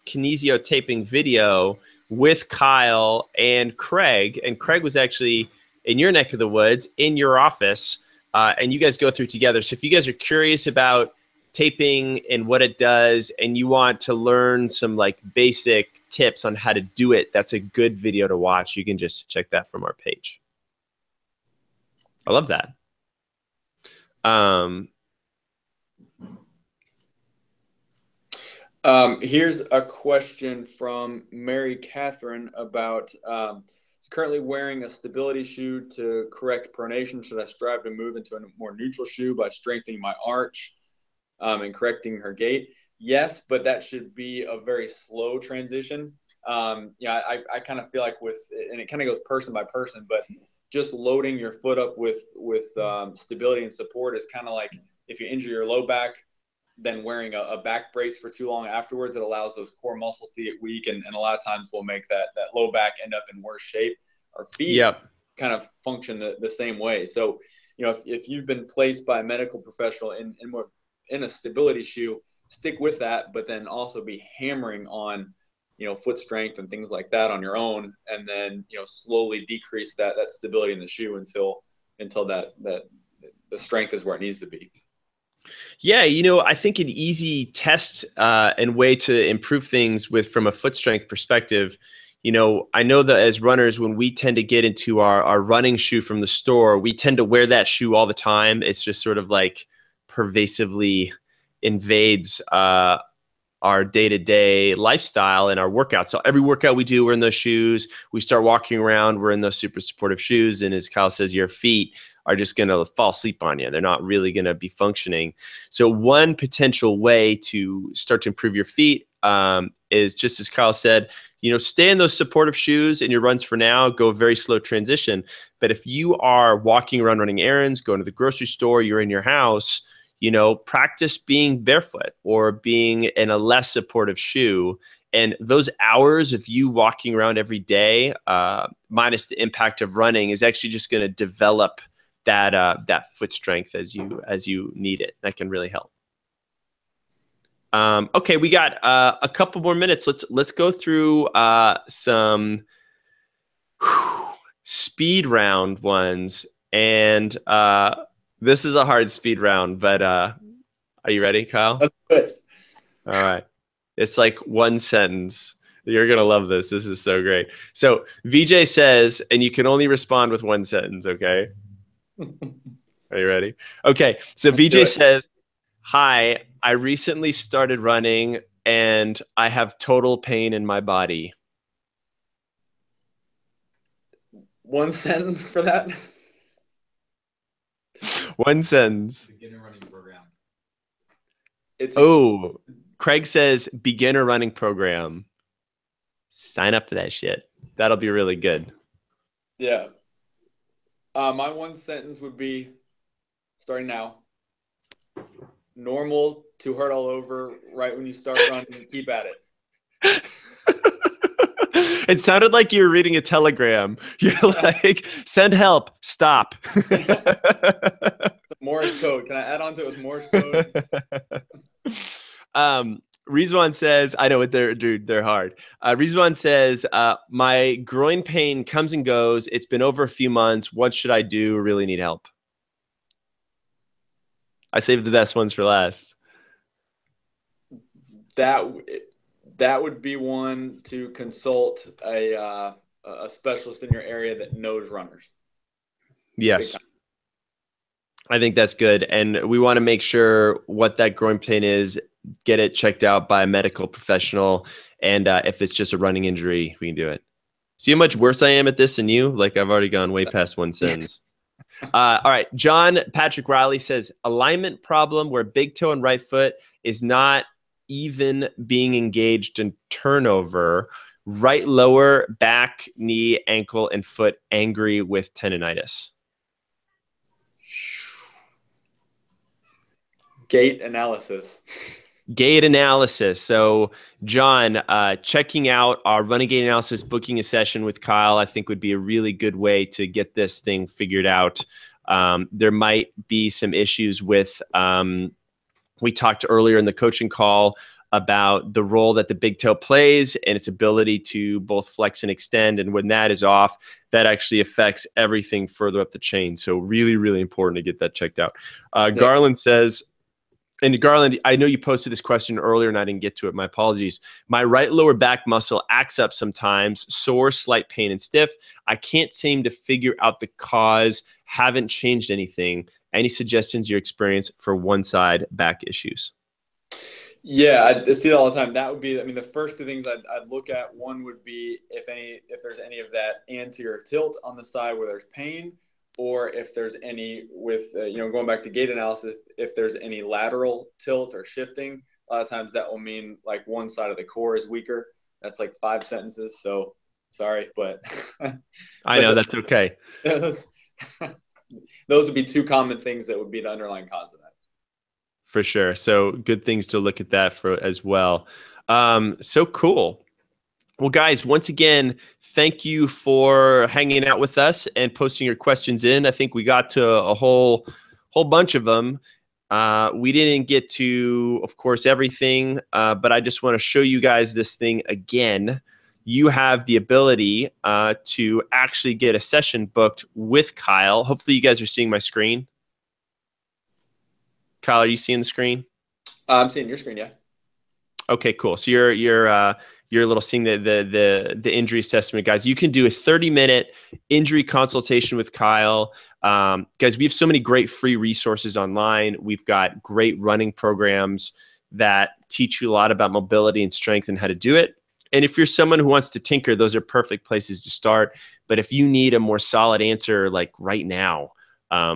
kinesio taping video with Kyle and Craig. And Craig was actually in your neck of the woods in your office, and you guys go through together. So if you guys are curious about taping and what it does, and you want to learn some like basic tips on how to do it, that's a good video to watch. You can just check that from our page. I love that. Here's a question from Mary Catherine about is currently wearing a stability shoe to correct pronation. Should I strive to move into a more neutral shoe by strengthening my arch and correcting her gait? Yes, but that should be a very slow transition. I kind of feel like and it kind of goes person by person, but just loading your foot up with stability and support is kind of like if you injure your low back, then wearing a back brace for too long afterwards, it allows those core muscles to get weak, and a lot of times will make that low back end up in worse shape. Our feet kind of function the same way. So, if you've been placed by a medical professional in a stability shoe, stick with that, but then also be hammering on, foot strength and things like that on your own, and then, slowly decrease that stability in the shoe until that the strength is where it needs to be. Yeah, I think an easy test and way to improve things from a foot strength perspective, I know that as runners, when we tend to get into our running shoe from the store, we tend to wear that shoe all the time. It's just sort of like pervasively invades our day-to-day lifestyle and our workout. So every workout we do, we're in those shoes. We start walking around, we're in those super supportive shoes. And as Kyle says, your feet are just going to fall asleep on you. They're not really going to be functioning. So one potential way to start to improve your feet is, just as Kyle said, stay in those supportive shoes in your runs for now, go a very slow transition. But if you are walking around running errands, going to the grocery store, you're in your house, practice being barefoot or being in a less supportive shoe And those hours of you walking around every day, minus the impact of running, is actually just going to develop that foot strength as you need it. That can really help. Okay, we got a couple more minutes. Let's go through some speed round ones. And this is a hard speed round, but are you ready, Kyle? That's good. All right. It's like one sentence. You're going to love this. This is so great. So VJ says, and you can only respond with one sentence, okay? Are you ready? Okay. So VJ says, hi, I recently started running and I have total pain in my body. One sentence for that? One sentence. Beginner running program. Craig says beginner running program. Sign up for that shit. That'll be really good. Yeah. My one sentence would be, starting now, normal to hurt all over right when you start running. Keep at it. It sounded like you were reading a telegram. You're like, send help, stop. Morse code. Can I add on to it with Morse code? Rizwan says, I know what they're hard. Rizwan says, my groin pain comes and goes. It's been over a few months. What should I do? Really need help. I saved the best ones for last. That would be one to consult a specialist in your area that knows runners. Yes. I think that's good. And we want to make sure what that groin pain is, get it checked out by a medical professional. And if it's just a running injury, we can do it. See how much worse I am at this than you? Like I've already gone way past one sentence. All right. John Patrick Riley says, alignment problem where big toe and right foot is not even being engaged in turnover. Right lower back, knee, ankle, and foot angry with tendonitis. Gait Analysis. Gait Analysis. So, John, checking out our running gait analysis, booking a session with Kyle, I think would be a really good way to get this thing figured out. There might be some issues with, we talked earlier in the coaching call about the role that the big toe plays and its ability to both flex and extend. And when that is off, that actually affects everything further up the chain. So really, really important to get that checked out. Garland says, and Garland, I know you posted this question earlier and I didn't get to it. My apologies. My right lower back muscle acts up sometimes, sore, slight pain, and stiff. I can't seem to figure out the cause. Haven't changed anything. Any suggestions you experience for one side back issues? Yeah, I see it all the time. That would be, I mean, the first two things I'd look at, one would be if there's any of that anterior tilt on the side where there's pain, or if there's any with, going back to gait analysis, if there's any lateral tilt or shifting. A lot of times that will mean like one side of the core is weaker. That's like 5 sentences. So sorry, but I know that's okay. Those would be two common things that would be the underlying cause of that. For sure. So good things to look at that for as well. So cool. Well, guys, once again, thank you for hanging out with us and posting your questions in. I think we got to a whole bunch of them. We didn't get to, of course, everything, but I just want to show you guys this thing again. You have the ability to actually get a session booked with Kyle. Hopefully you guys are seeing my screen. Kyle, are you seeing the screen? I'm seeing your screen, yeah. Okay, cool. So you're a little seeing the injury assessment, guys. You can do a 30-minute injury consultation with Kyle. Guys, we have so many great free resources online. We've got great running programs that teach you a lot about mobility and strength and how to do it. And if you're someone who wants to tinker, those are perfect places to start. But if you need a more solid answer, like right now,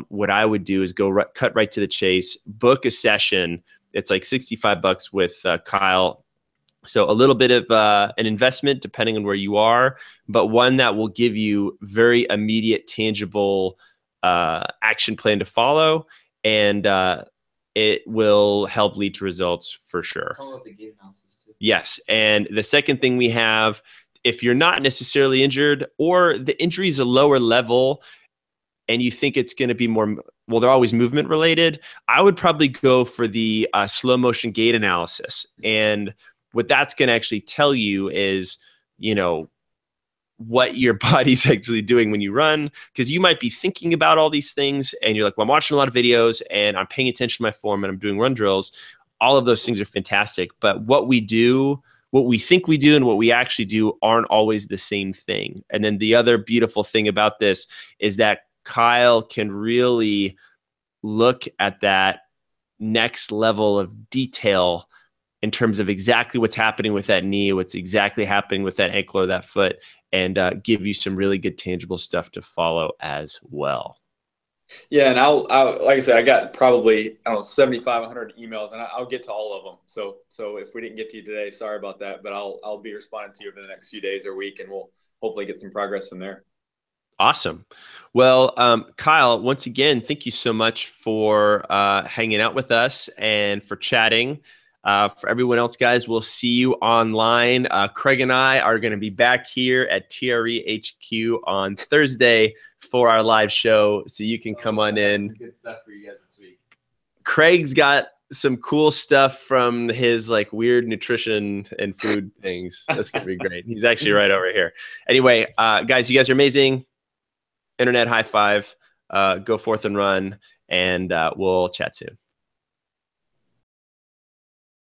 what I would do is cut right to the chase, book a session. It's like $65 with Kyle. So a little bit of an investment depending on where you are, but one that will give you very immediate, tangible action plan to follow. And it will help lead to results for sure. Call it the gait analysis too. Yes. And the second thing we have, if you're not necessarily injured or the injury is a lower level and you think it's going to be more, well, they're always movement related, I would probably go for the slow motion gait analysis. And what that's going to actually tell you is, you know, what your body's actually doing when you run, because you might be thinking about all these things and you're like, well, I'm watching a lot of videos and I'm paying attention to my form and I'm doing run drills. All of those things are fantastic, but what we do, what we think we do and what we actually do aren't always the same thing. And then the other beautiful thing about this is that Kyle can really look at that next level of detail in terms of exactly what's happening with that knee, what's exactly happening with that ankle or that foot, and give you some really good tangible stuff to follow as well. Yeah, and like I said, I got probably, I don't know, 7,500 emails, and I'll get to all of them. So if we didn't get to you today, sorry about that, but I'll be responding to you over the next few days or week, and we'll hopefully get some progress from there. Awesome. Well, Kyle, once again, thank you so much for hanging out with us and for chatting. For everyone else, guys, we'll see you online. Craig and I are going to be back here at TRE HQ on Thursday for our live show, so you can come on in. Some good stuff for you guys this week. Craig's got some cool stuff from his like weird nutrition and food things. That's going to be great. He's actually right over here. Anyway, guys, you guys are amazing. Internet high five. Go forth and run, and we'll chat soon.